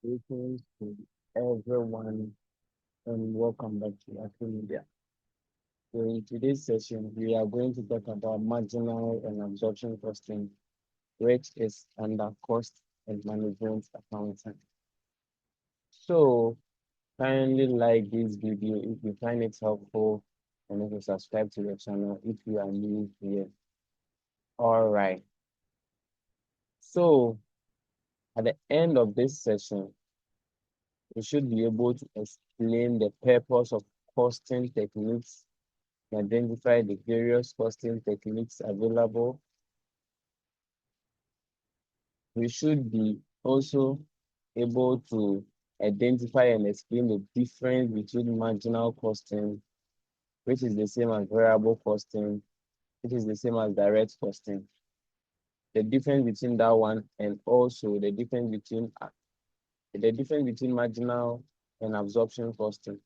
Greetings to everyone and welcome back to Acct Media. So in today's session, we are going to talk about marginal and absorption costing, which is under cost and management accounting. So kindly like this video if you find it helpful and if you subscribe to the channel if you are new here. All right. So at the end of this session, we should be able to explain the purpose of costing techniques, identify the various costing techniques available. We should be also able to identify and explain the difference between marginal costing, which is the same as variable costing, which is the same as direct costing. The difference between that one and also the difference between marginal and absorption costing,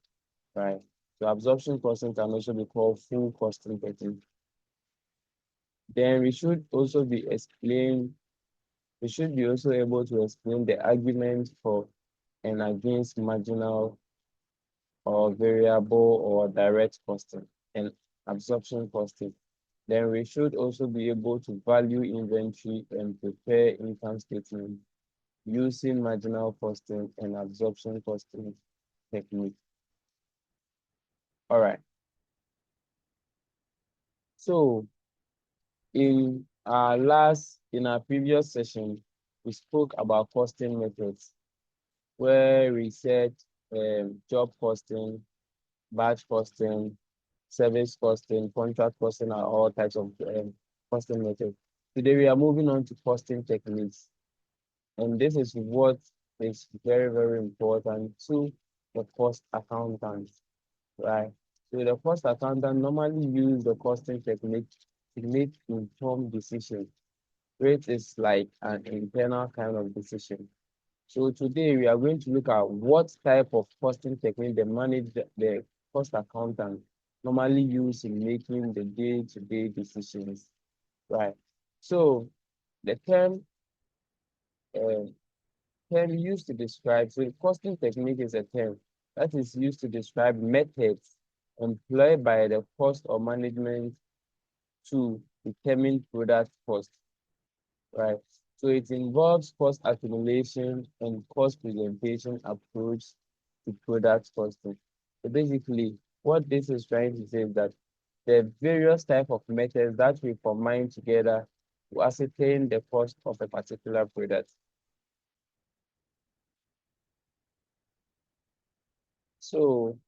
right? So absorption costing can also be called full costing technique. Then we should also be also able to explain the argument for and against marginal or variable or direct costing and absorption costing. Then we should also be able to value inventory and prepare income statement using marginal costing and absorption costing technique. All right. So in our previous session, we spoke about costing methods where we said job costing, batch costing, service costing, contract costing are all types of costing methods. Today we are moving on to costing techniques. And this is what is very, very important to the cost accountant, right? So the cost accountant normally use the costing technique to make informed decisions, which is like an internal kind of decision. So today we are going to look at what type of costing technique the cost accountant normally use in making the day-to-day decisions, right? So the uh, term used to describe, so costing technique is a term that is used to describe methods employed by the cost or management to determine product cost, right? So it involves cost accumulation and cost presentation approach to product costing. So basically, what this is trying to say is that the various type of methods that we combine together to ascertain the cost of a particular product. So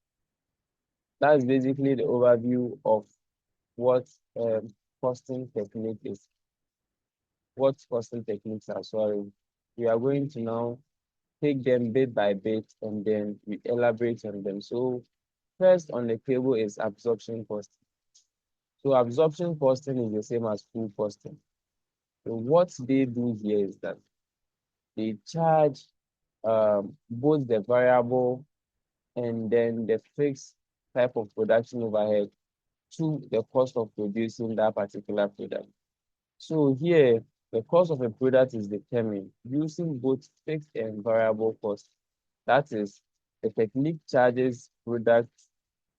that's basically the overview of what costing technique is, what costing techniques are, sorry. We are going to now take them bit by bit and then we elaborate on them. So first on the table is absorption costing. So absorption costing is the same as full costing. So what they do here is that they charge both the variable and then the fixed type of production overhead to the cost of producing that particular product. So here, the cost of a product is determined using both fixed and variable costs. That is, the technique charges products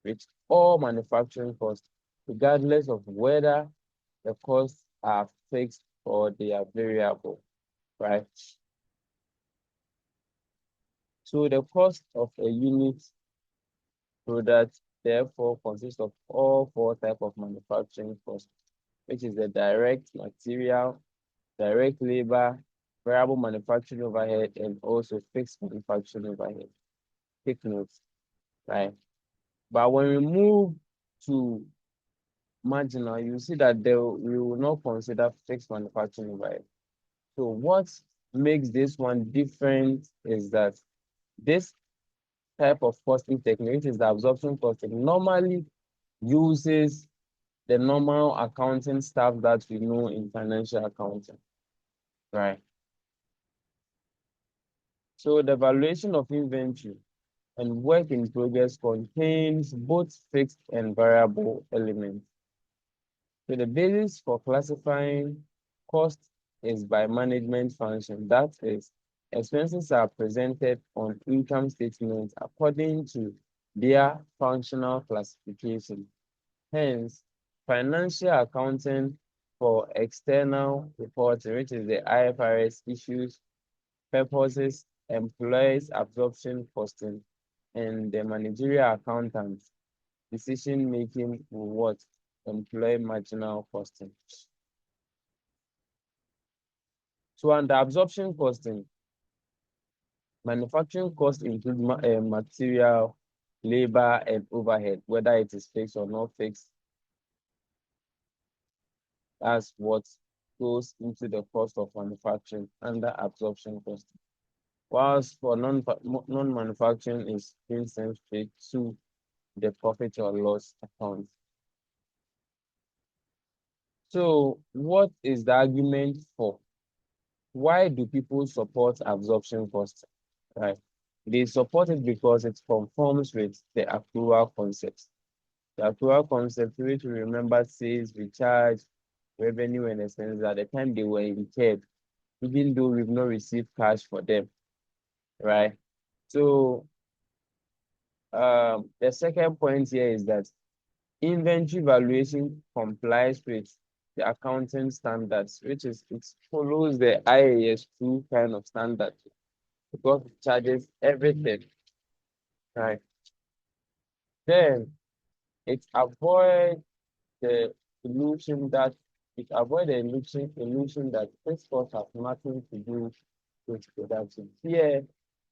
with all manufacturing costs, regardless of whether the costs are fixed or they are variable, right? So the cost of a unit product therefore consists of all four types of manufacturing costs, which is the direct material, direct labor, variable manufacturing overhead, and also fixed manufacturing overhead. Take notes, right? But when we move to marginal, you see that we will not consider fixed manufacturing overhead. So what makes this one different is that this type of costing technique, which is the absorption costing, normally uses the normal accounting stuff that we know in financial accounting, right? So the valuation of inventory and work in progress contains both fixed and variable elements. So the basis for classifying cost is by management function. That is, Expenses are presented on income statements according to their functional classification. Hence, financial accounting for external reporting, which is the IFRS issues, purposes, employees absorption costing, and the managerial accountants decision making will what employ marginal costing. So under absorption costing, manufacturing costs include material, labor, and overhead, whether it is fixed or not fixed. That's what goes into the cost of manufacturing under absorption cost. Whilst for non-manufacturing is being sent straight to the profit or loss account. So what is the argument for? Why do people support absorption cost? Right. They support it because it conforms with the accrual concept. The accrual concept, which we remember, says we charge revenue and expenses at the time they were incurred, even though we've not received cash for them, right? So the second point here is that inventory valuation complies with the accounting standards, which is it follows the IAS 2 kind of standard because it charges everything, right? Then it avoids the illusion that illusion that this cost has nothing to do with production. Here,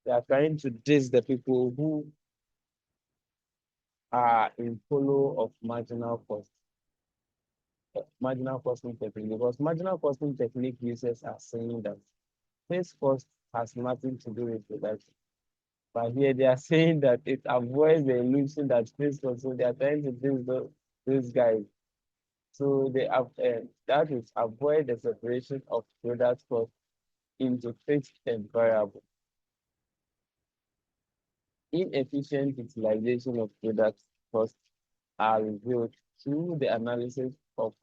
they are trying to diss the people who are in follow of marginal costing technique, because marginal costing technique users are saying that this cost has nothing to do with production. But here they are saying that it avoids the illusion that this cost, so they are trying to diss those guys. So they have that is avoid the separation of product cost into fixed and variable. Inefficient utilization of product costs are revealed through the analysis of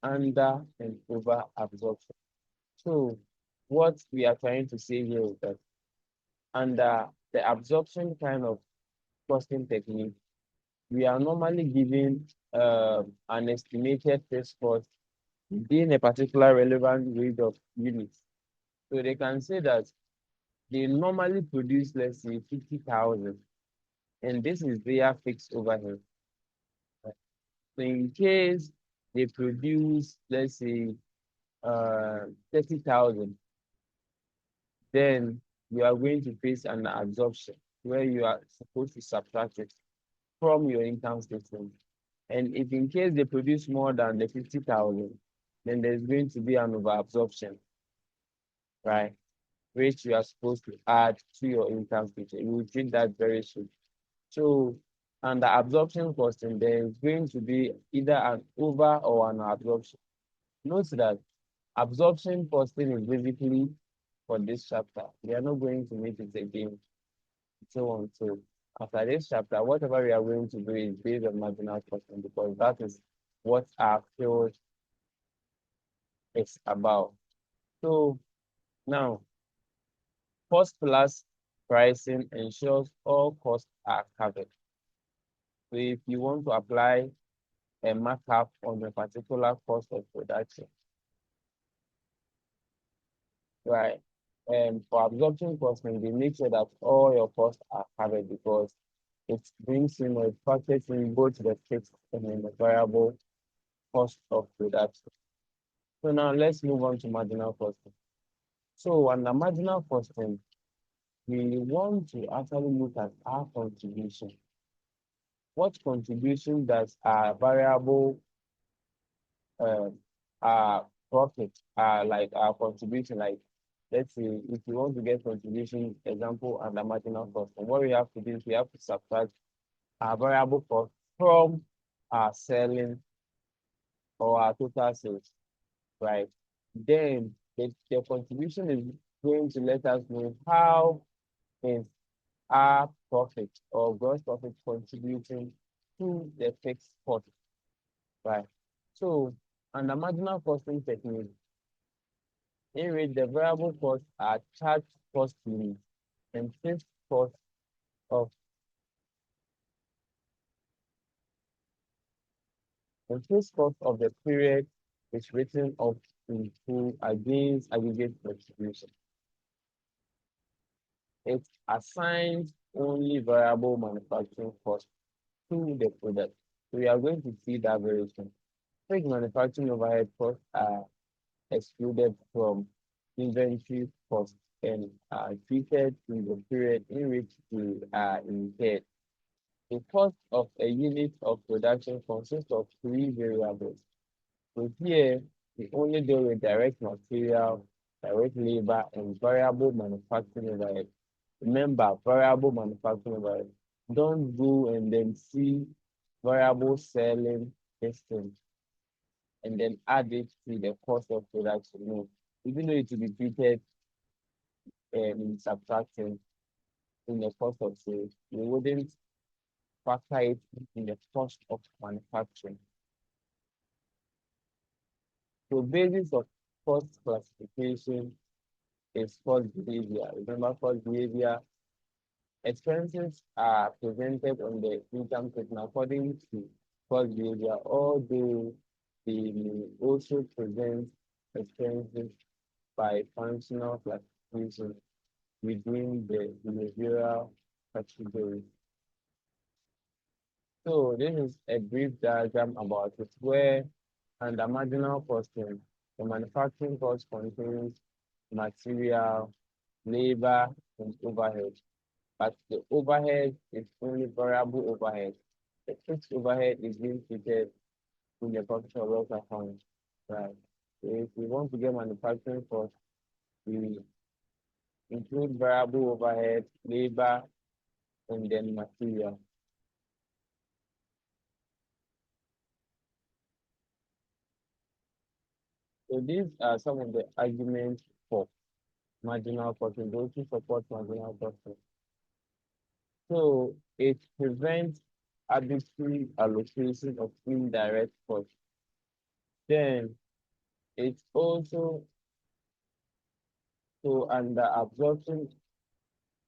under and over absorption. So what we are trying to say here is that under the absorption kind of costing technique, we are normally given an estimated fixed cost within a particular relevant range of units. So they can say that they normally produce, let's say, 50,000, and this is their fixed overhead. So in case they produce, let's say, 30,000, then you are going to face an absorption where you are supposed to subtract it from your income statement. And if in case they produce more than the 50,000, then there's going to be an overabsorption, right? Which you are supposed to add to your income statement. You will treat that very soon. So under absorption costing, there is going to be either an over or an absorption. Note that absorption costing is basically for this chapter. We are not going to make it again. So on. So after this chapter, whatever we are going to do is based on marginal costing, because that is what our field is about. So now, cost plus pricing ensures all costs are covered. So if you want to apply a markup on a particular cost of production, right? And for absorption costing, they make sure that all your costs are covered because it brings in or it factors in both the fixed and the variable cost of production. So now let's move on to marginal costing. So under marginal costing, we want to actually look at our contribution. What contribution does our variable our profit, like our contribution, like let's say if you want to get contribution, example under marginal cost, and what we have to do is we have to subtract our variable cost from our selling or our total sales, right? Then the contribution is going to let us know how is our profit or gross profit contributing to the fixed cost, right? So under marginal costing technique, in which the variable costs are charged costly and fixed cost of the period is written off in full against aggregate contribution. It assigns only variable manufacturing cost to the product. So we are going to see that very soon. Fixed manufacturing overhead costs are excluded from inventory costs and are treated in the period in which they are incurred. The cost of a unit of production consists of three variables. So here, we only deal with direct material, direct labor, and variable manufacturing overhead. Remember, variable manufacturing overhead. Don't go and then see variable selling distance and then add it to the cost of production. No, even though it will be treated in subtraction in the cost of sales, we wouldn't factor it in the cost of manufacturing. So basis of cost classification is cost behavior. Remember cost behavior, expenses are presented on the income statement according to cost behavior, although they may also present expenses by functional classification within the behavioral category. So this is a brief diagram about it where under marginal costing, the manufacturing cost contains material, labor, and overhead. But the overhead is only variable overhead. The fixed overhead is being treated in the profit or loss account. Right. So if we want to get manufacturing cost, we include variable overhead, labor, and then material. So these are some of the arguments for marginal costing, those who support marginal costing. So it prevents arbitrary allocation of indirect costs. Then it's also so under absorption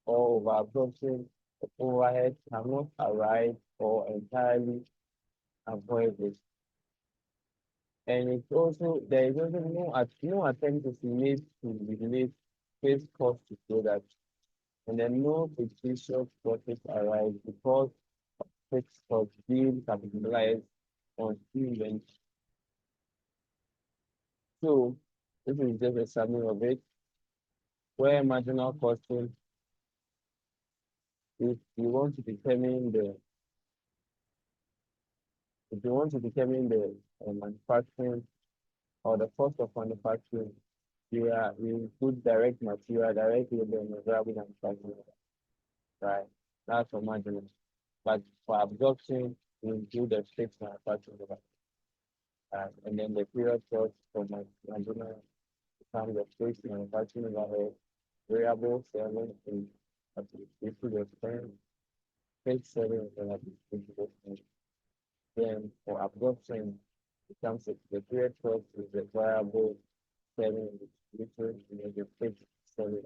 or overabsorption, the overhead cannot arise or entirely avoid it. And it's also there is also no attempt to made to relate fixed cost to product. And then no fictitious profits arise because fixed costs being capitalized on inventory. So this is just a summary of it, where marginal costing, if you want to determine the manufacturing or the cost of manufacturing, you include direct material, direct labor, and variable manufacturing, right? That's for marginal. But for absorption, we include the fixed manufacturing, and then the period cost for marginal becomes the fixed manufacturing overhead, variable selling and administrative expense, fixed selling and administrative expense. Then for absorption, becomes the period cost is the variable selling and distribution and the fixed selling.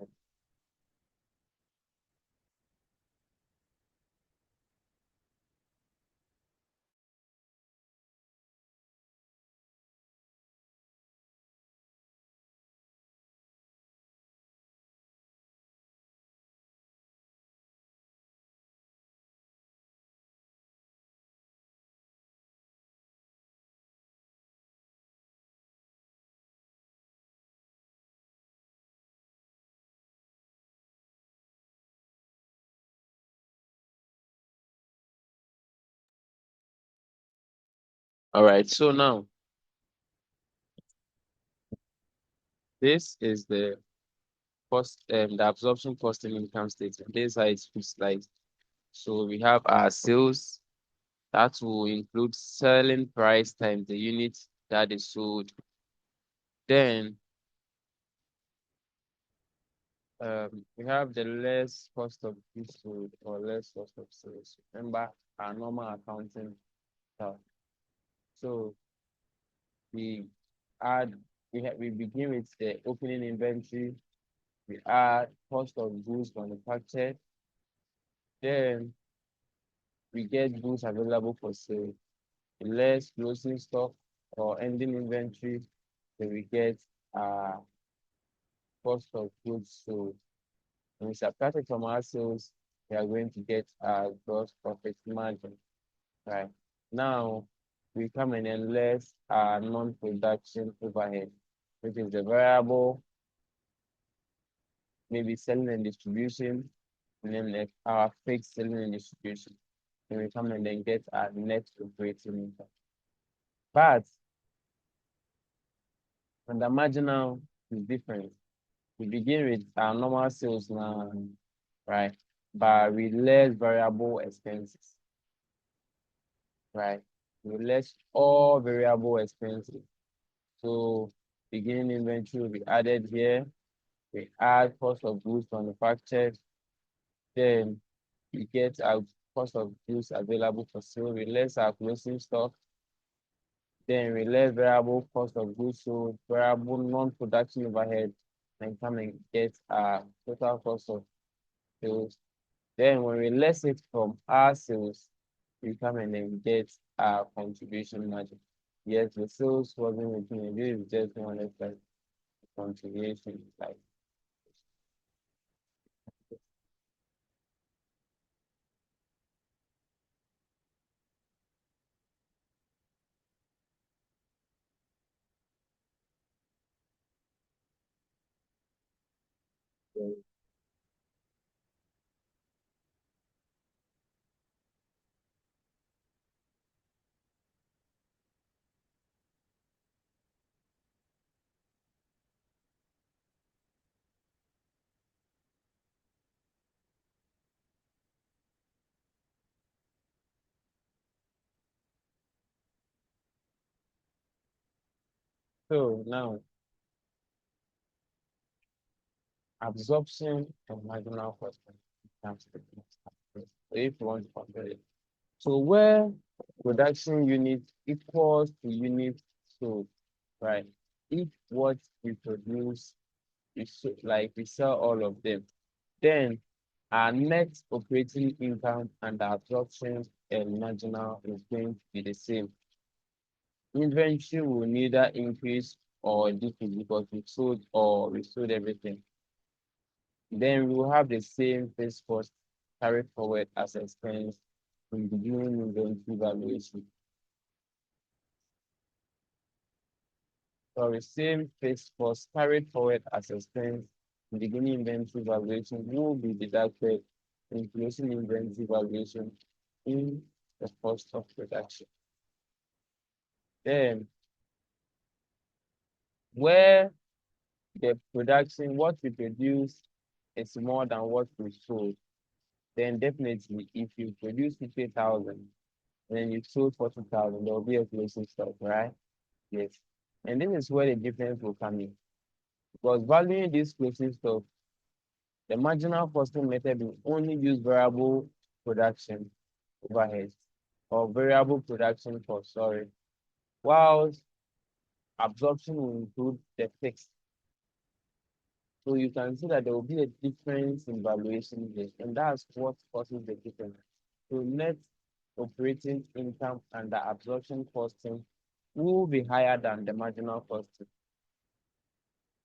All right, so now this is the cost, the absorption cost and income statement. This is how it looks like. So we have our sales that will include selling price times the unit that is sold. Then we have the less cost of goods sold or less cost of sales. Remember our normal accounting stuff. So we add we begin with the opening inventory. We add cost of goods manufactured. Then we get goods available for sale. Less closing stock or ending inventory, then we get uh cost of goods sold. When we subtract it from our sales, we are going to get our gross profit margin. Right. Now we come in and less non-production overhead, which is the variable, maybe selling and distribution, and then like our fixed selling and distribution. And we come and then get our net operating income. But when the marginal is different, we begin with our normal sales now, right? But with less variable expenses, right? With less all variable expenses. So beginning inventory will be added here. We add cost of goods manufactured. Then we get our cost of goods available for sale. We less our closing stock. Then we less variable cost of goods sold, variable non-production overhead, and come and get our total cost of sales. Then when we less it from our sales, we come and then get our contribution margin. Yes, the sales wasn't making a this is just one like contribution, like so now absorption and marginal cost comes to the next step. So if you want to compare it. So where production unit equals to unit sold, right? If what we produce like we sell all of them, then our net operating income and the absorption and marginal is going to be the same. Inventory will neither increase or decrease because we sold everything. Then we will have the same fixed cost carried forward as expense in the beginning inventory valuation. So the same fixed cost carried forward as expense in the beginning inventory valuation will be deducted in closing inventory valuation in the cost of production. Then where the production, what we produce is more than what we sold, then definitely if you produce 50,000 and then you sold 40,000, there will be a closing stock, right? Yes. And this is where the difference will come in. Because valuing this closing stock, the marginal costing method will only use variable production overhead or variable production cost, sorry, whilst absorption will include the fixed. So you can see that there will be a difference in valuation here, and that's what causes the difference. So net operating income and the absorption costing will be higher than the marginal costing.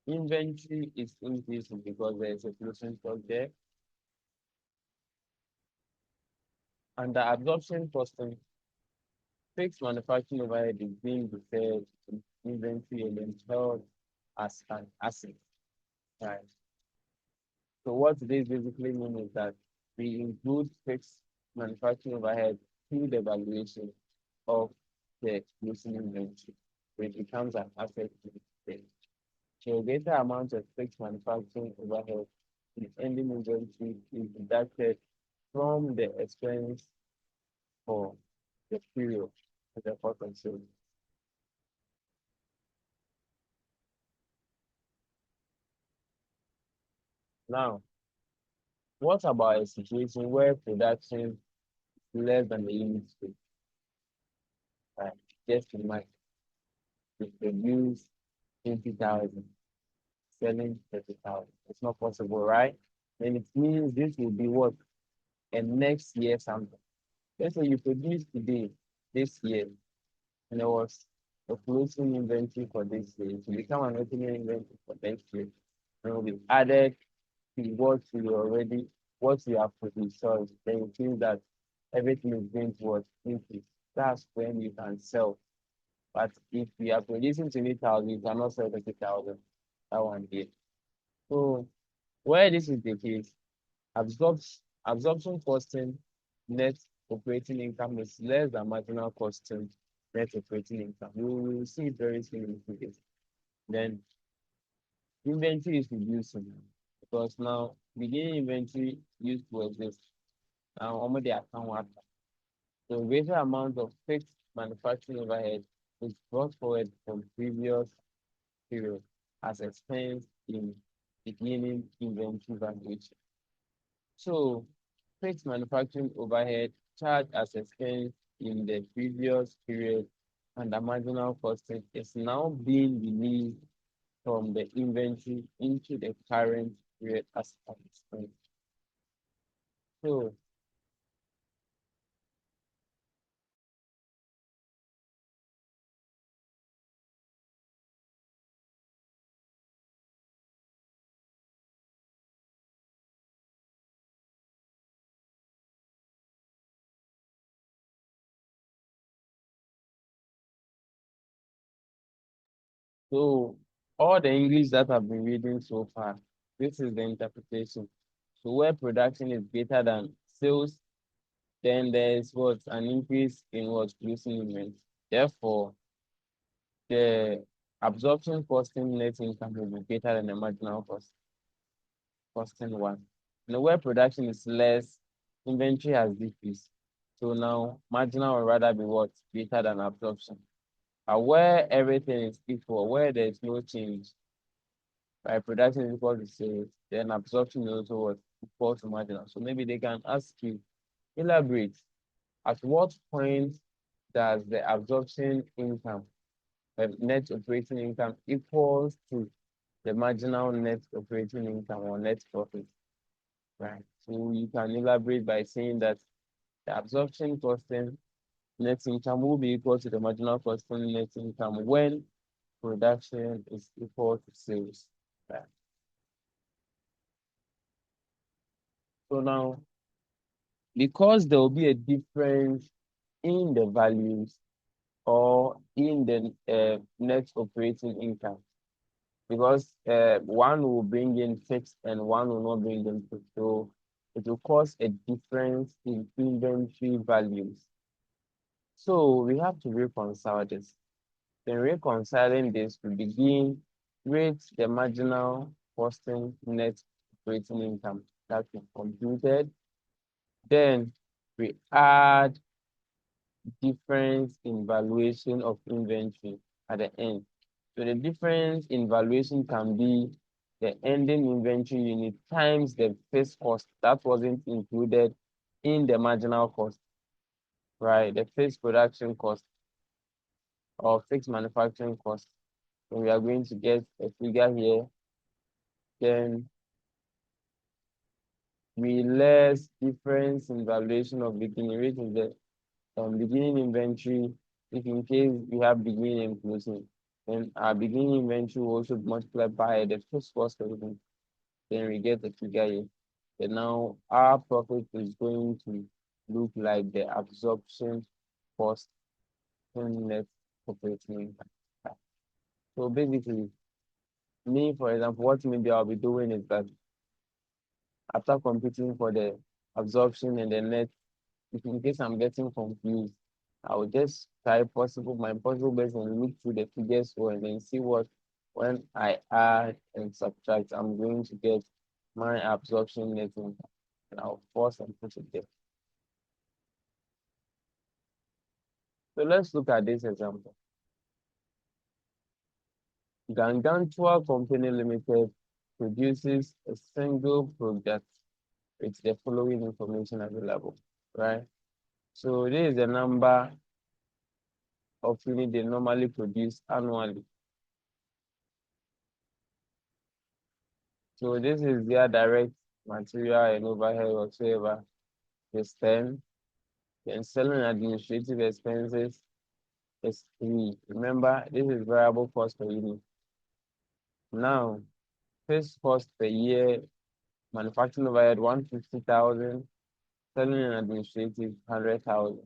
Inventory is increasing because there is a closing stock there. And the absorption costing, fixed manufacturing overhead is being deferred to inventory and then held as an asset. Right. So what this basically means is that we include fixed manufacturing overhead through the valuation of the closing inventory, which becomes an asset to the state. So a greater amount of fixed manufacturing overhead in ending inventory is deducted from the expense for the period of the cost of sales. Now, what about a situation where production is less than the unit space? Right? Just imagine we produce 20,000, selling 30,000. It's not possible, right? Then it means this will be what? And next year something. Let's say you produce today, this year, and there was a closing inventory for this year. It will become an opening inventory for next year. And it will be added to what you have produced. So then you feel that everything is going towards increase. That's when you can sell. But if you are producing 20,000, you cannot sell 30,000. That one day. So where this is the case, absorption costing net operating income is less than marginal costing net operating income. You will see it very soon in the case. Then inventory is reducing because now beginning inventory used to exist. Now almost the account work. So greater amount of fixed manufacturing overhead is brought forward from previous period as expense in beginning inventory valuation. So fixed manufacturing overhead charged as expense in the previous period and the marginal costing is now being released from the inventory into the current period as an expense. So So all the English that I've been reading so far, this is the interpretation. So where production is greater than sales, then there is what an increase in what producing units. Therefore, the absorption costing net income will be greater than the marginal costing one. And where production is less, inventory has decreased. So now marginal will rather be what greater than absorption. And where everything is equal, where there is no change, right? Production is equal to sales, then absorption is also what equal to marginal. So maybe they can ask you, elaborate, at what point does the absorption income, the net operating income equals to the marginal net operating income or net profit, right? So you can elaborate by saying that the absorption costing net income will be equal to the marginal costing net income when production is equal to sales, right? So now, because there will be a difference in the values or in the net operating income, because one will bring in fixed and one will not bring in fixed. So it will cause a difference in inventory values. So we have to reconcile this. Then reconciling this, we begin with the marginal costing net operating income that we computed. Then we add difference in valuation of inventory at the end. So the difference in valuation can be the ending inventory unit times the fixed cost that wasn't included in the marginal cost, right? The fixed production cost or fixed manufacturing cost. So we are going to get a figure here. Then we less difference in valuation of beginning, which is the beginning inventory. If in case we have beginning and closing, then our beginning inventory will also multiply by the first cost of everything. Then we get the figure here. And now our profit is going to look like the absorption cost in net operating income. So basically, me, for example, what maybe I'll be doing is that after computing for the absorption and the net, if in case I'm getting confused, I will just try my possible best and look through the figures and then see what, when I add and subtract, I'm going to get my absorption net income. And I'll force and put it there. So let's look at this example. Gargantua Company Limited produces a single product with the following information available, right? So this is the number of units they normally produce annually. So this is their direct material and overhead whatsoever. Is 10. Then selling and administrative expenses is 3. Remember, this is variable cost per unit. Now, fixed cost per year, manufacturing overhead 150,000, selling and administrative 100,000.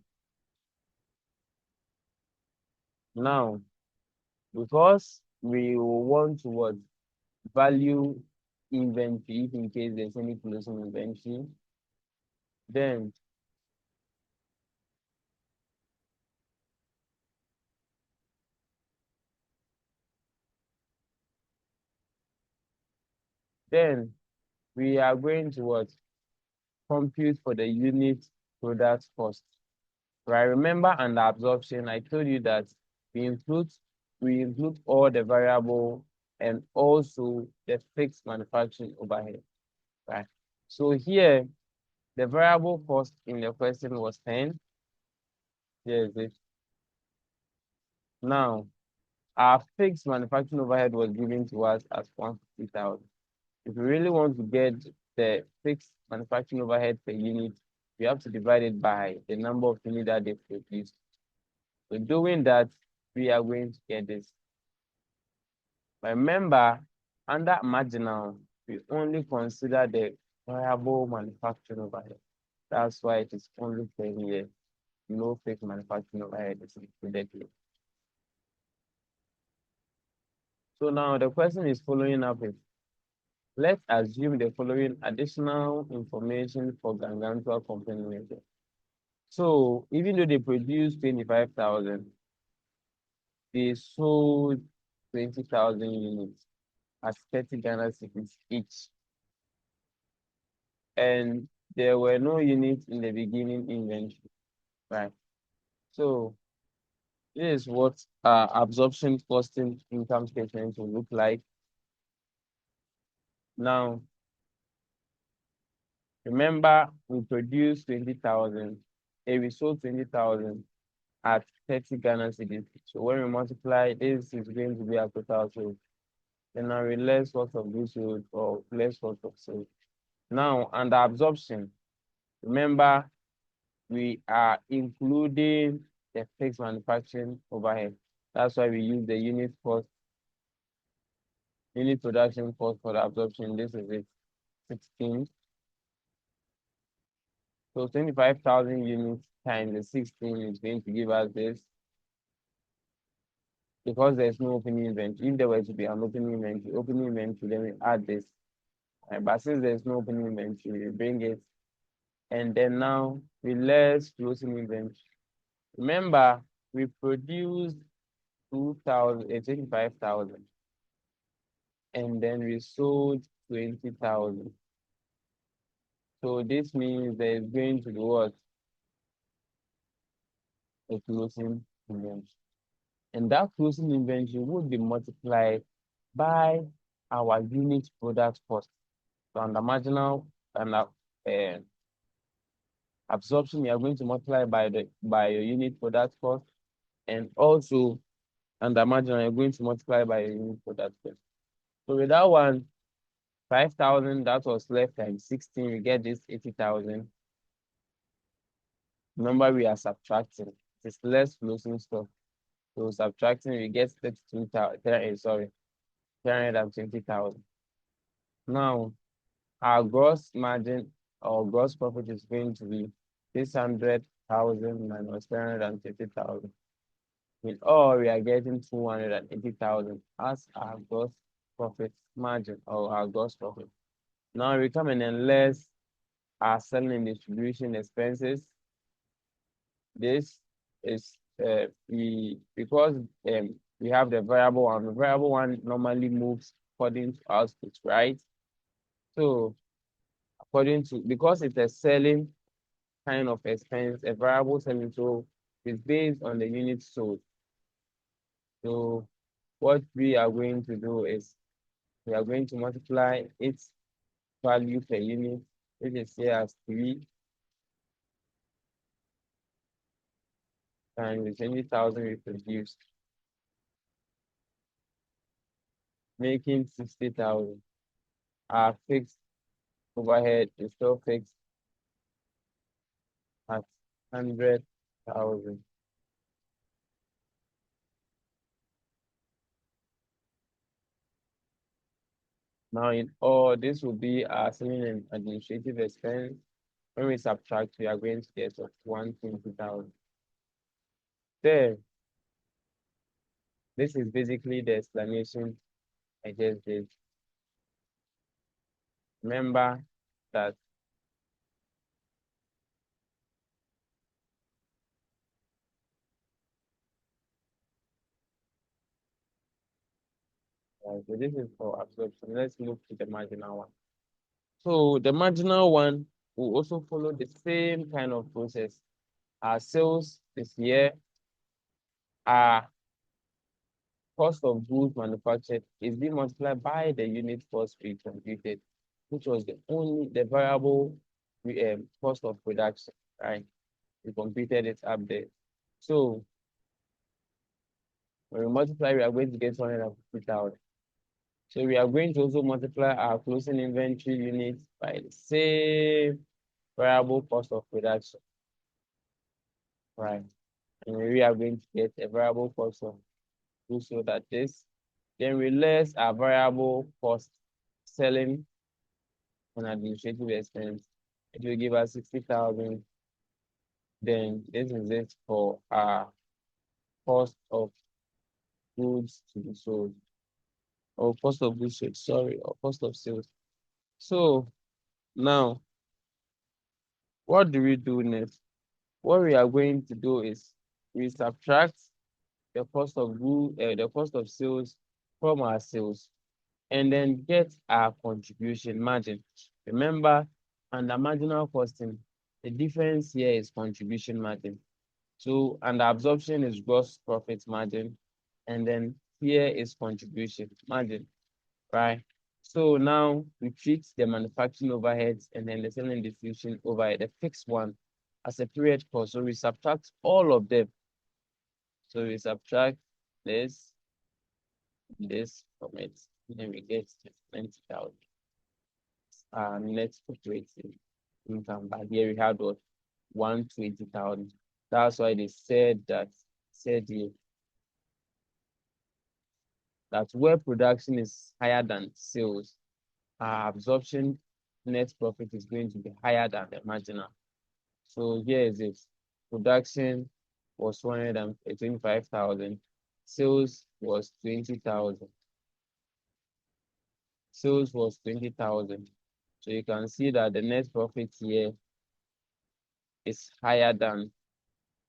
Now, because we will want to what? Value inventory if in case there's any closing inventory, then we are going to what? Compute for the unit product cost. Right? Remember under absorption, I told you that we include all the variable and also the fixed manufacturing overhead. Right. So here the variable cost in the question was 10. Here is it. Now our fixed manufacturing overhead was given to us as 150,000. If we really want to get the fixed manufacturing overhead per unit, we have to divide it by the number of units that they produce. So doing that, we are going to get this. Remember, under marginal, we only consider the variable manufacturing overhead. That's why it is only 10 here. No fixed manufacturing overhead is included here. So now the question is following up with, let's assume the following additional information for Gargantua Company Limited. So even though they produced 25,000, they sold 20,000 units at 30 Ghana cedis each. And there were no units in the beginning inventory, right? So this is what absorption costing income statement will look like. Now, remember we produced 20,000, and we sold 20,000 at 30 Ghana cedis. So when we multiply, this is going to be a total sale. Then I will less cost of goods sold or less cost of sale. Now, under absorption, remember we are including the fixed manufacturing overhead. That's why we use the unit production cost for the absorption. This is it, 16. So 25,000 units times the 16 is going to give us this, because there's no opening inventory. If there were to be an opening inventory, then we add this. But since there's no opening inventory, we bring it. And then now we less closing inventory. Remember, we produced 25,000. And then we sold 20,000. So this means there is going to be what? A closing inventory. And that closing inventory would be multiplied by our unit product cost. So under marginal and absorption, you are going to multiply by your unit product cost, and also under marginal, you're going to multiply by your unit product cost. So with that one, 5,000 that was left times 16, we get this 80,000. Remember, we are subtracting. It's less closing stock. So subtracting, we get 320,000. Now, our gross margin or gross profit is going to be 600,000 minus 330,000. In all, we are getting 280,000 as our gross profit margin or our gross profit. Now we come in and less our selling and distribution expenses. This is because we have the variable one. The variable one normally moves according to output, right? So because it's a selling kind of expense, a variable selling, so it's based on the units sold. So what we are going to do is we are going to multiply its value per unit, which is here as 3 times the 20,000 we produced, making 60,000. Our fixed overhead is still fixed at 100,000. Now, in all, this will be our selling and administrative expense. When we subtract, we are going to get of 120,000. Then, this is basically the explanation I just did. Remember that so this is for absorption. Let's move to the marginal one. So the marginal one will also follow the same kind of process. Our sales this year, our cost of goods manufactured is being multiplied by the unit cost we computed, which was the variable cost of production, right? We computed it up there. So when we multiply, we are going to get 150,000. So we are going to also multiply our closing inventory units by the same variable cost of production, right? And we are going to get a variable cost of goods so that this, then we less our variable cost selling and administrative expense. It will give us 60,000. Then this is it for our cost of goods to be sold, or cost of goods sold, sorry, or cost of sales. So now, what do we do next? What we are going to do is we subtract the cost of goods, the cost of sales from our sales, and then get our contribution margin. Remember, under marginal costing, the difference here is contribution margin. So under absorption is gross profit margin, and then here is contribution margin, right? So now we treat the manufacturing overheads and then the selling distribution overhead, the fixed one, as a period cost. So we subtract all of them. So we subtract this from it, and then we get 90,000. Net operating income. But here we had what 120,000. That's why they said here that where production is higher than sales, absorption net profit is going to be higher than the marginal. So here is it. Production was 125,000. Sales was 20,000. Sales was 20,000. So you can see that the net profit here is higher than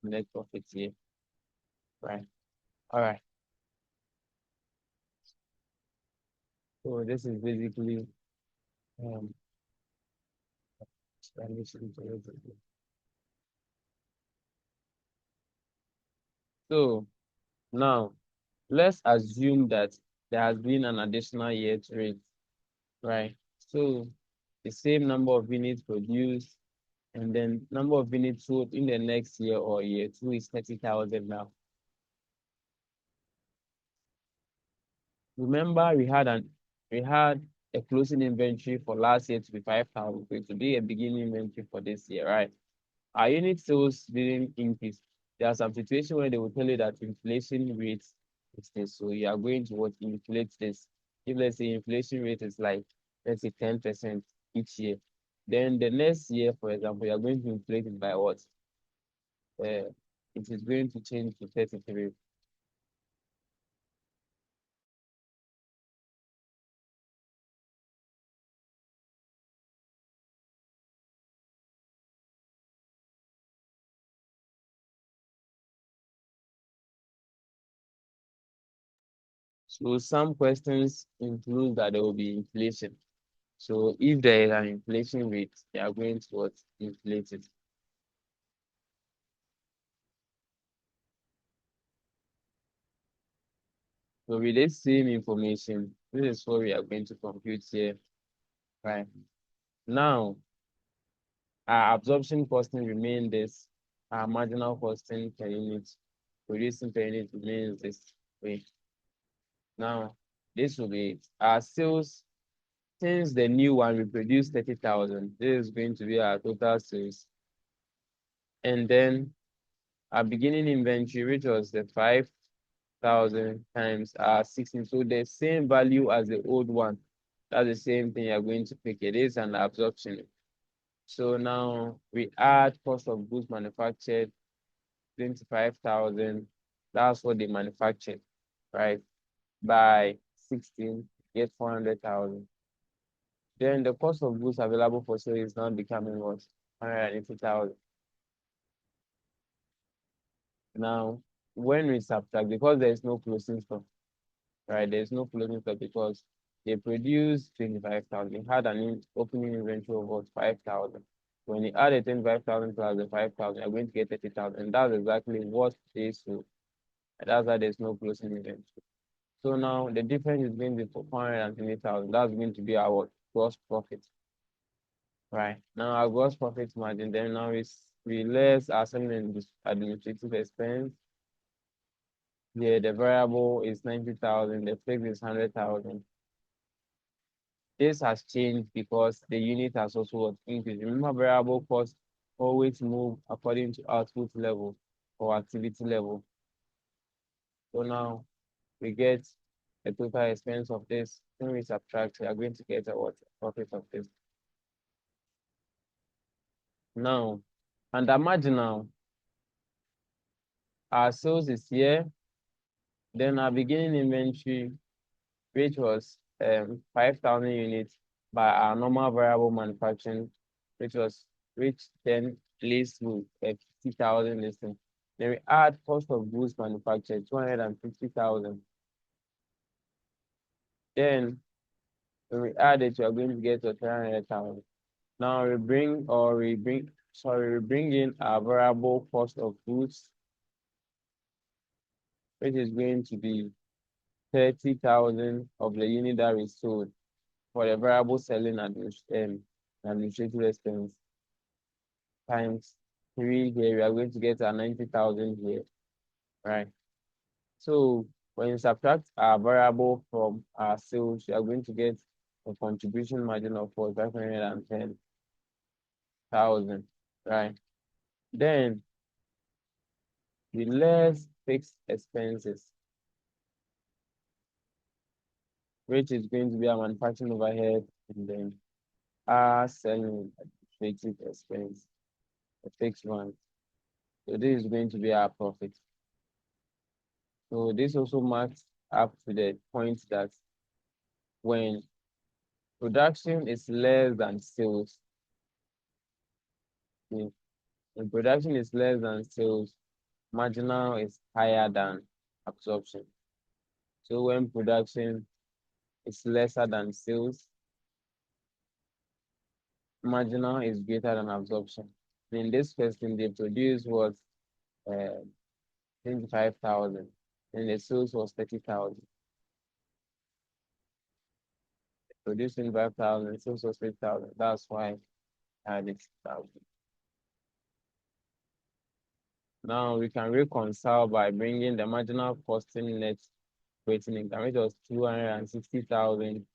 net profit here, right? All right. So this is basically explanation to it. So now let's assume that there has been an additional year to it, right? So the same number of units produced and then number of units sold in the next year or year two is 30,000 now. Remember we had a closing inventory for last year to be 5,000. So it will be a beginning inventory for this year, right? Our unit sales didn't increase. There are some situations where they will tell you that inflation rate is this. So you are going to what inflate this. If let's say inflation rate is like, let's say 10% each year, then the next year, for example, you are going to inflate it by what? It is going to change to 33. So some questions include that there will be inflation. So if there is an inflation rate, they are going to what? Inflate it. So with this same information, this is what we are going to compute here, right? Now, our absorption costing remains this, our marginal costing per unit, producing per unit remains this way. Now, this will be it. Our sales since the new one we produced 30,000, this is going to be our total sales. And then our beginning inventory, which was the 5,000 times our 16. So the same value as the old one. That's the same thing you're going to pick. It is an absorption. So now we add cost of goods manufactured, 25,000. That's what they manufactured, right? By 16, get 400,000. Then the cost of goods available for sale is now becoming what? 180,000. Now, when we subtract, because there is no closing stock, right? There's no closing stock because they produced 25,000. They had an opening inventory of about 5,000. When you add the 25,000 plus the 5,000, you're going to get 30,000. And that's exactly what they sold. And that's why there's no closing inventory. So now the difference is going to be 420,000. That's going to be our gross profit. Right. Now our gross profit margin, then now is we less our selling and administrative expense. Yeah, the variable is 90,000, the fixed is 100,000. This has changed because the unit has also increased. Remember, variable costs always move according to output level or activity level. So now we get the total expense of this. When we subtract, we are going to get a what profit of this. Now, under marginal, our sales is here. Then our beginning inventory, which was 5,000 units by our normal variable manufacturing, which then leads to 50,000 listing. Then we add cost of goods manufactured, 250,000. Then when we add it, we are going to get to 300,000. Now we bring in our variable cost of goods, which is going to be 30,000 of the unit that we sold for the variable selling administrative expense times 3 here. We are going to get a 90,000 here, right? So when you subtract our variable from our sales, you are going to get a contribution margin of 510,000, right? Then the less fixed expenses, which is going to be our manufacturing overhead, and then our selling administrative expense, the fixed one. So this is going to be our profit. So this also marks up to the point that when production is less than sales, when production is less than sales, marginal is higher than absorption. So when production is lesser than sales, marginal is greater than absorption. In this question, they produced what 25,000, and the sales was 30,000. Producing 5,000, sales was 3,000. That's why I had it 1,000. Now we can reconcile by bringing the marginal costing net operating income, which was 260,000.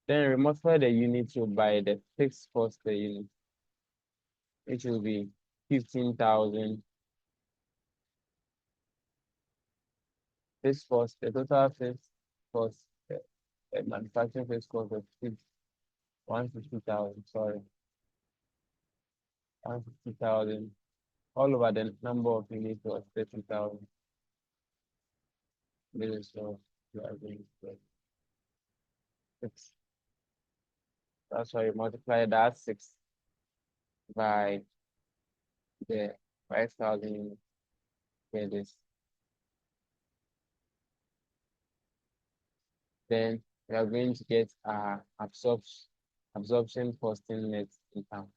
Then we multiply the unit by the fixed cost per unit, which will be 15,000. Fixed cost, the total fixed cost, manufacturing fixed cost of 150,000, sorry, 150,000. All over the number of units was 30,000. This is what you are going to get. 6. That's why you multiply that 6 by the 5,000 units. Get this. Then we are going to get our absorption costing net income.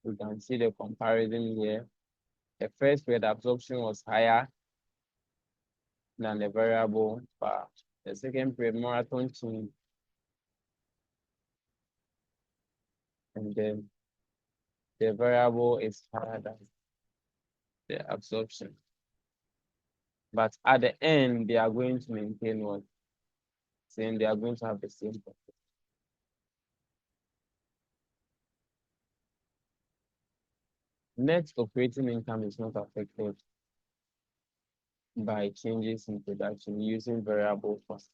We can see the comparison here. The first period absorption was higher than the variable, but the second period marathon changed. And then the variable is higher than the absorption. But at the end, they are going to maintain what? Same, they are going to have the same profit. Net operating income is not affected by changes in production using variable cost.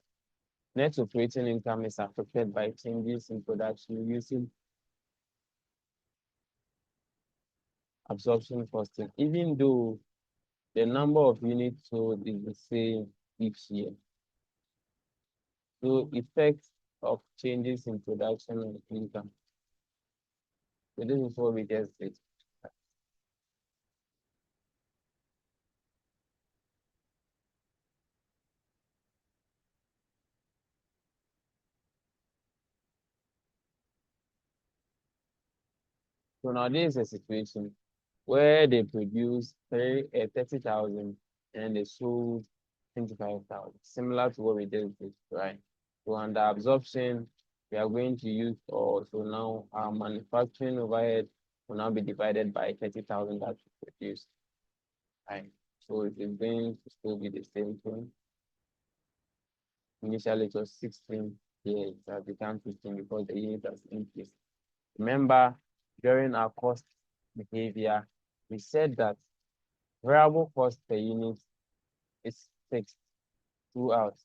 Net operating income is affected by changes in production using absorption costing, even though the number of units sold is the same each year. So effects of changes in production and income. So this is what we just did. So now this is a situation where they produce 30,000 and they sold 25,000, similar to what we just did, right? So under absorption, we are going to use, so now our manufacturing overhead will now be divided by 30,000 that we produced, right? So it is going to still be the same thing. Initially it was 16, here it has become 15 because the unit has increased. Remember, during our cost behavior, we said that variable cost per unit is fixed throughout,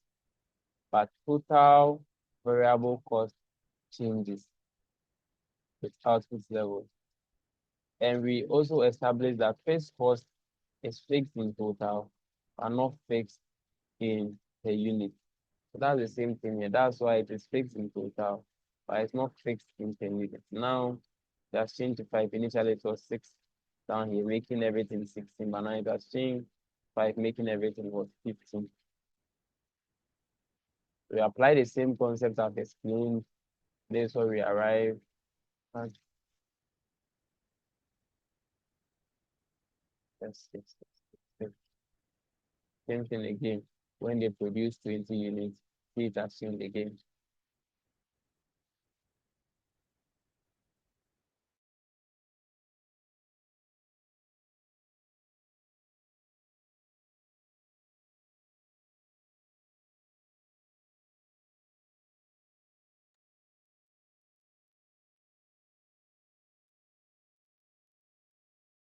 but total variable cost changes with output level. And we also established that fixed cost is fixed in total, but not fixed in per unit. So that's the same thing here. That's why it is fixed in total, but it's not fixed in per unit. Now, that's changed to 5. Initially, it was 6 down here, making everything 16, but now it has changed 5, making everything was 15. We apply the same concept I've explained. This is where we arrive at. Same thing again. When they produce 20 units, see it assumed again.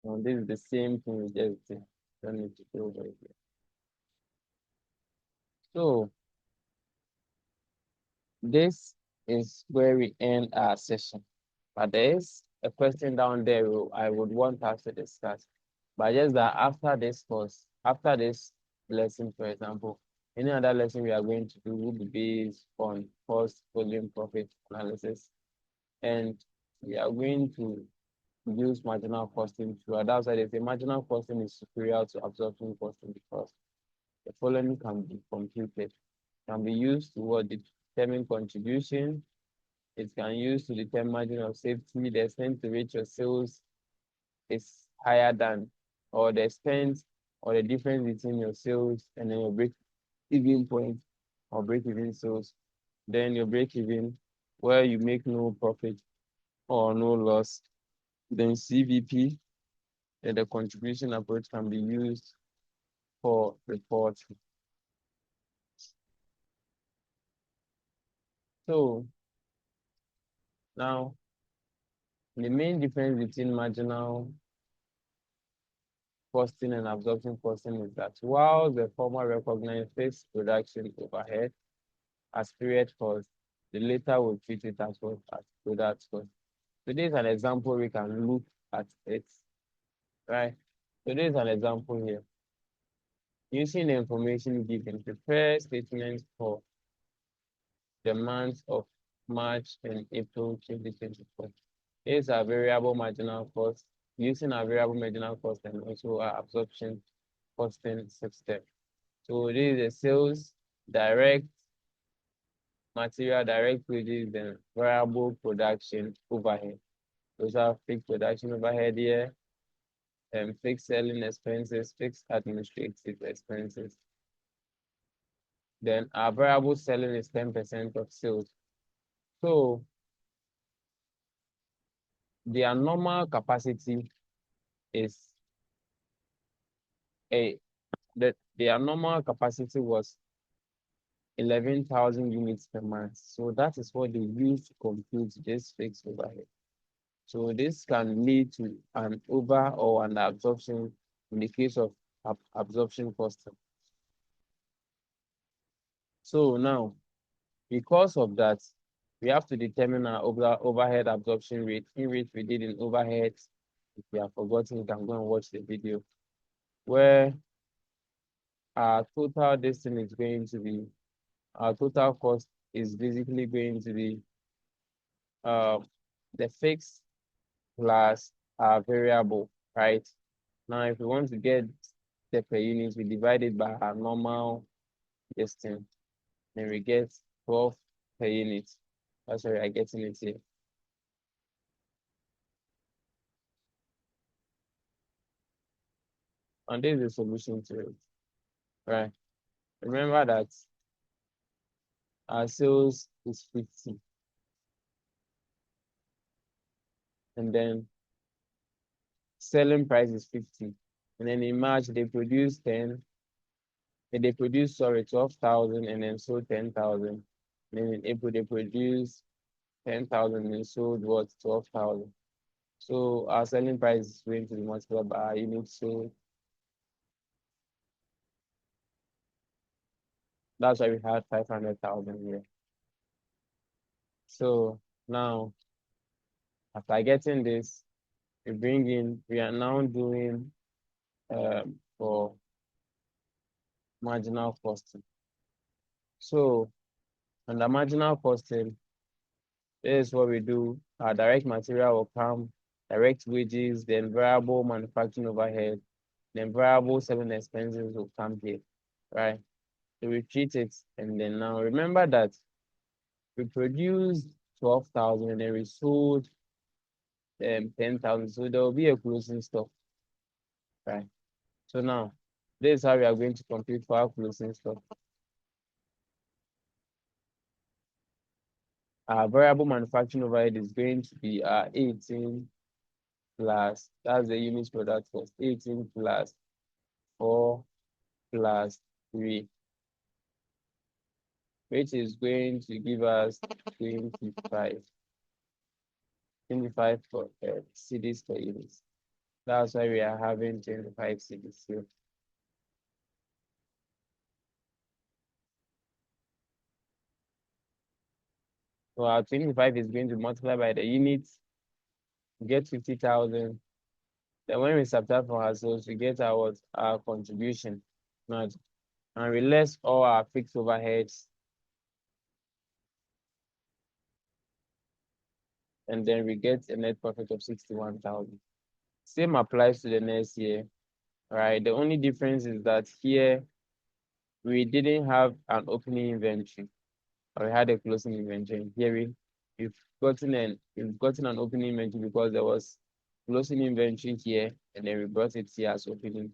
Now, this is the same thing we just did. Don't need to go over here. So, this is where we end our session. But there is a question down there I would want us to discuss. But just that after this course, after this lesson, for example, any other lesson we are going to do will be based on cost, volume, profit analysis. And we are going to use marginal costing throughout. That's why they say marginal costing is superior to absorption costing because the following can be computed. Can be used to what determine contribution. It can use to determine margin of safety, the extent to which your sales is higher than, or the extent or the difference between your sales and then your break-even point or break-even sales. Then your break-even, where you make no profit or no loss. Then CVP, and the contribution approach can be used for reporting. So now, the main difference between marginal costing and absorption costing is that while the former recognizes fixed production overhead as period cost, the latter will treat it as what as product cost. So this is an example we can look at it, right? So this is an example here. Using the information given, prepare statements for the months of March and April 2024. Here's our variable marginal cost, using our variable marginal cost and also our absorption costing system. So this is the sales, direct material, direct wages, and variable production overhead. Those are fixed production overhead here, and fixed selling expenses, fixed administrative expenses. Then our variable selling is 10% of sales. So their normal capacity is a their normal capacity was 11,000 units per month. So that is what they use to compute this fixed overhead. So this can lead to an over or an absorption in the case of absorption costing. So now, because of that, we have to determine our overhead absorption rate, in which we did in overhead. If you have forgotten, you can go and watch the video, where our total destiny is going to be, our total cost is basically going to be uh, the fixed plus our variable, right? Now, if we want to get the per unit, we divide it by our normal destiny, then we get 12 per unit. That's why we are getting it here. And this is the solution to it, right? Remember that our sales is 50, and then selling price is 50. And then in March, they produce 10, and they produce, sorry, 12,000 and then sold 10,000. Then in April, they produce 10,000 and sold what? 12,000. So our selling price is going to be multiplied by our units sold. That's why we had 500,000 here. So now, after getting this, we are now doing for marginal costing. So under marginal costing, this is what we do. Our direct material will come, direct wages, then variable manufacturing overhead, then variable selling expenses will come here, right? So we treat it, and then now remember that we produced 12,000 and then we sold 10,000. So there will be a closing stock, right? So now this is how we are going to compute for our closing stock. Our variable manufacturing overhead is going to be 18 plus, that's the units product cost, 18 plus 4 plus 3, which is going to give us 25, 25 for cedis per unit. That's why we are having 25 cedis here. So our 25 is going to multiply by the units, get 50,000. Then when we subtract from ourselves, we get our contribution. Not, and we less all our fixed overheads. And then we get a net profit of 61,000. Same applies to the next year, right? The only difference is that here we didn't have an opening inventory, or we had a closing inventory. Here we've gotten an opening inventory because there was closing inventory here, and then we brought it here as opening.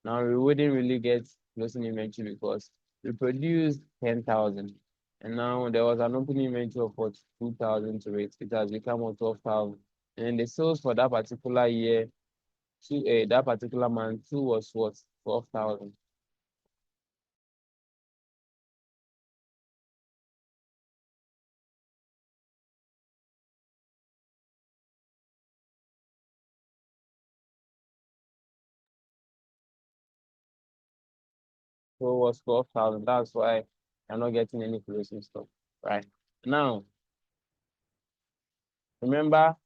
Now we wouldn't really get closing inventory because we produced 10,000, and now there was an opening inventory of what, 2,000 to it. It has become 12,000, and then the sales for that particular year, that particular month, two was what, 12,000. So it was 12,000. That's why I'm not getting any closing stock, right? Now, remember,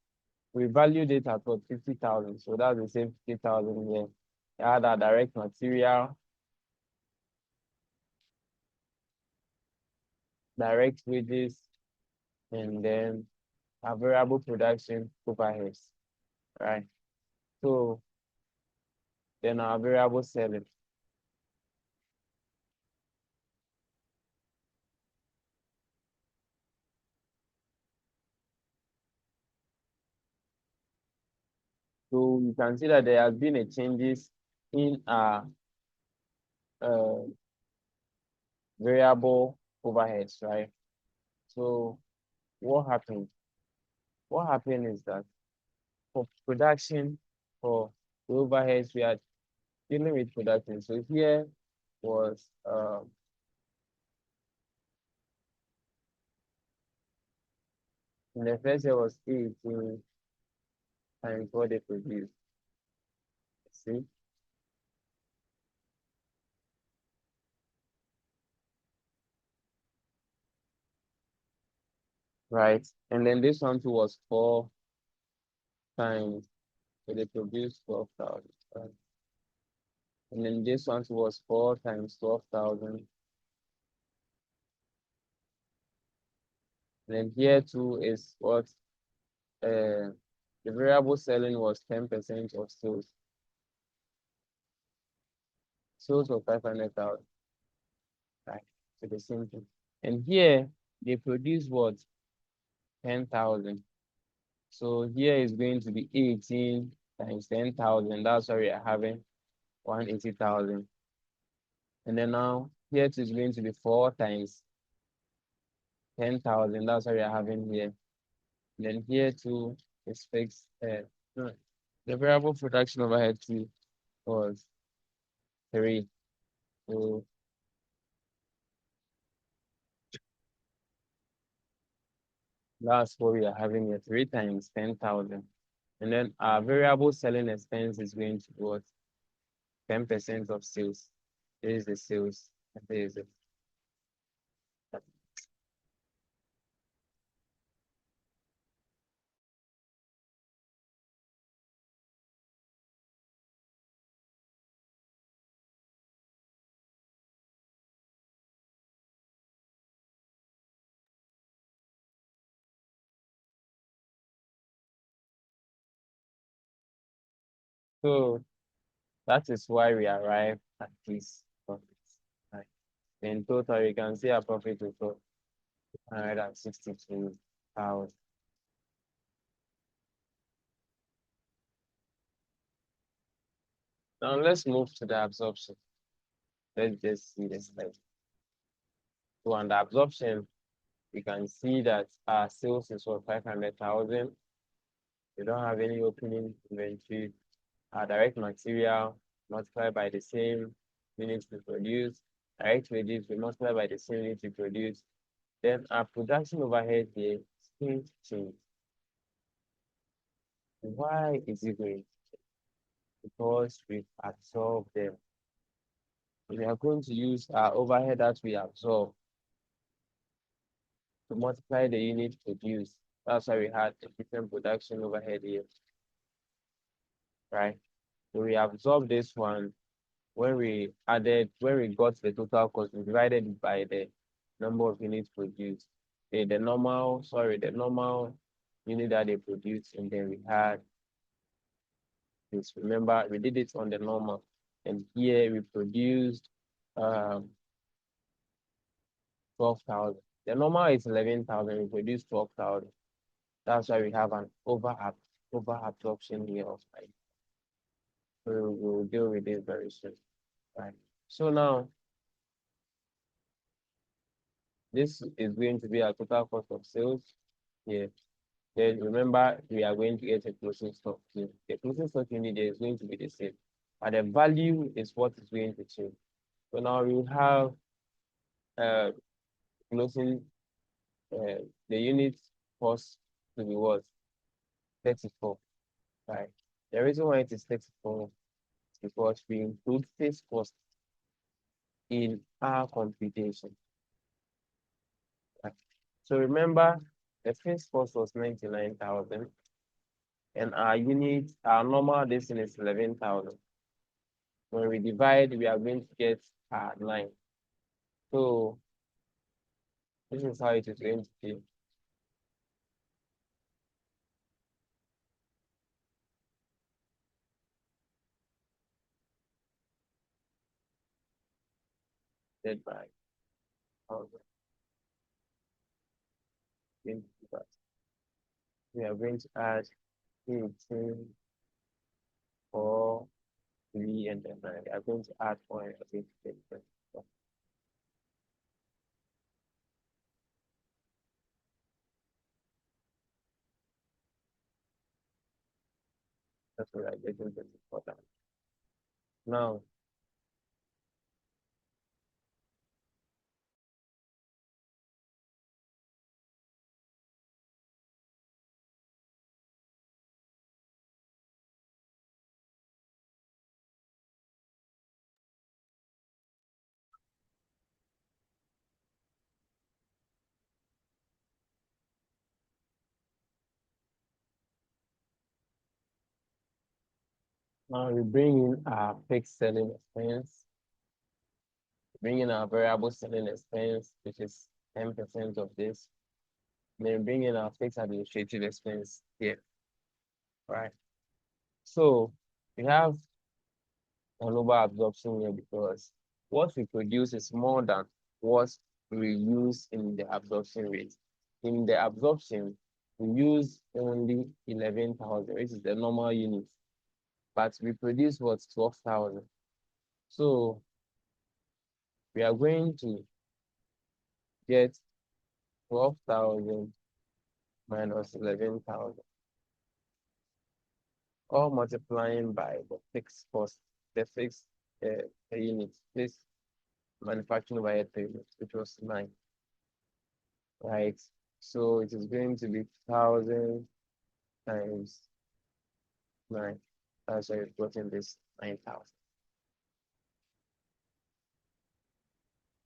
we valued it at what, 50,000. So that's the same 50,000 here. Add our direct material, direct wages, and then our variable production overheads, right? So then our variable selling. So you can see that there has been a changes in our uh, variable overheads, right? So what happened? What happened is that for production, for the overheads, we are dealing with production. So here was in the first year was 18 times what they produced. See? Right. And then this one too was 4 times. So they produced 12,000. Right? And then this one too was 4 times 12,000. And then here too is what the variable selling was 10% of sales. Sales of 500,000. Right. So the same thing. And here they produce what? 10,000. So here is going to be 18 times 10,000. That's why we are having 180,000. And then now here it is going to be 4 times 10,000. That's what we are having here. And then here too is fixed. No, the variable production overhead too was 3. So that's what we are having here, 3 times 10,000. And then our variable selling expense is going to be what? 10% of sales. This is the sales. This is it. So that is why we arrive at this profit. Right. In total, you can see our profit is 162,000. Now let's move to the absorption. Let's just see the slide. So on the absorption, you can see that our sales is for 500,000. We don't have any opening inventory. Our direct material multiplied by the same units we produce. Direct wages we multiply by the same units we produce. Then our production overhead here is going to change. Why is it going to change? Because we've absorbed them. We are going to use our overhead that we absorb to multiply the unit produced. That's why we had a different production overhead here, right? So we absorbed this one when we got the total cost, we divided it by the number of units produced. The normal unit that they produced, and then we had this. Remember, we did it on the normal, and here we produced 12,000. The normal is 11,000. We produced 12,000. That's why we have an over absorption here of like. So we'll deal with this very soon, right? So now this is going to be our total cost of sales here. Then remember, we are going to get a closing stock here. The closing stock unit there is going to be the same, but the value is what is going to change. So now we have closing the unit cost to be what? 34, right? The reason why it is 34 is because we include fixed cost in our computation. Right? So remember, the fixed cost was 99,000, and our normal distance is 11,000. When we divide, we are going to get 9. So this is how it is going to be. Divided by 1,000. We are going to add 18, 4, 3, and then 9. We are going to add 4 and going to get 24. That's what I get into important. Now, we bring in our fixed selling expense, bring in our variable selling expense, which is 10% of this, then bring in our fixed administrative expense here, right? So we have an over absorption here because what we produce is more than what we use in the absorption rate. In the absorption, we use only 11,000, which is the normal unit, but we produce what 12,000. So we are going to get 12,000 minus 11,000, all multiplying by the fixed cost, the fixed unit, this manufacturing overhead payment, which was 9, right? So it is going to be 1,000 times 9. That's why we've gotten this 9,000.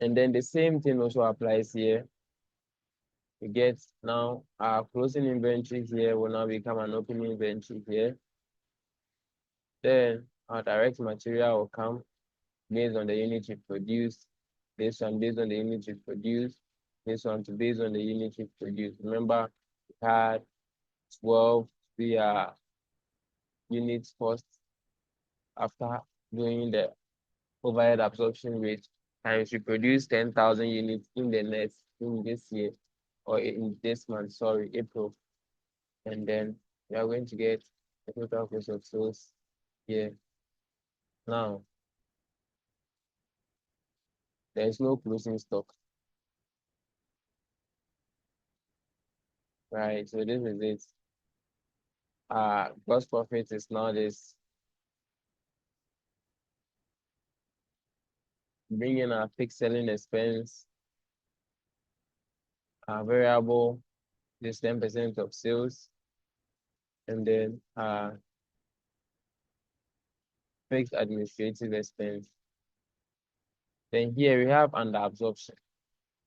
And then the same thing also applies here. We get now our closing inventory here will now become an opening inventory here. Then our direct material will come based on the unit we produce, this one based on the unit we produce, this one to based on the unit we produce. Remember, we had 12 units cost after doing the overhead absorption rate, times we produce 10,000 units in the next, in this year, or in this month, sorry, April. And then we are going to get the total cost of sales here. Now, there is no closing stock, right? So this is it. Gross profit is now this, bringing our fixed selling expense, our variable, this 10% of sales, and then fixed administrative expense. Then here we have under absorption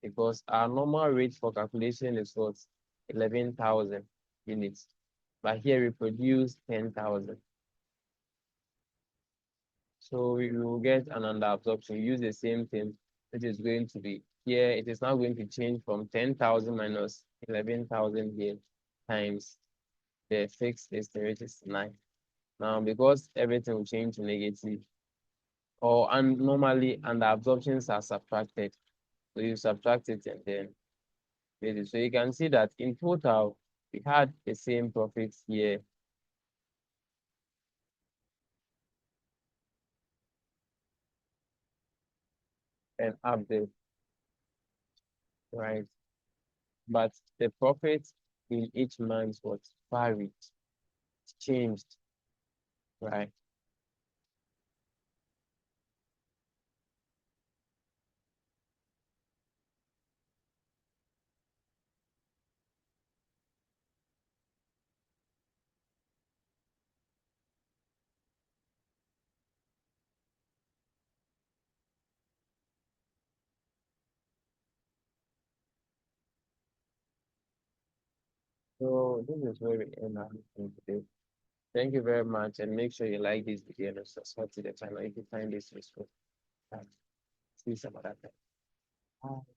because our normal rate for calculation is what 11,000 units, but here we produce 10,000. So we will get an under absorption. Use the same thing. It is going to be here. It is now going to change from 10,000 minus 11,000 here times the fixed is the rate is 9. Now, because everything will change to negative, and normally under absorptions are subtracted. So you subtract it and then get it. So you can see that in total, we had the same profits here. And up there, right? But the profit in each month was varied, changed, right? So this is where we end our meeting today. Thank you very much, and make sure you like this video and subscribe to the channel if you find this useful. See you some other time. Bye.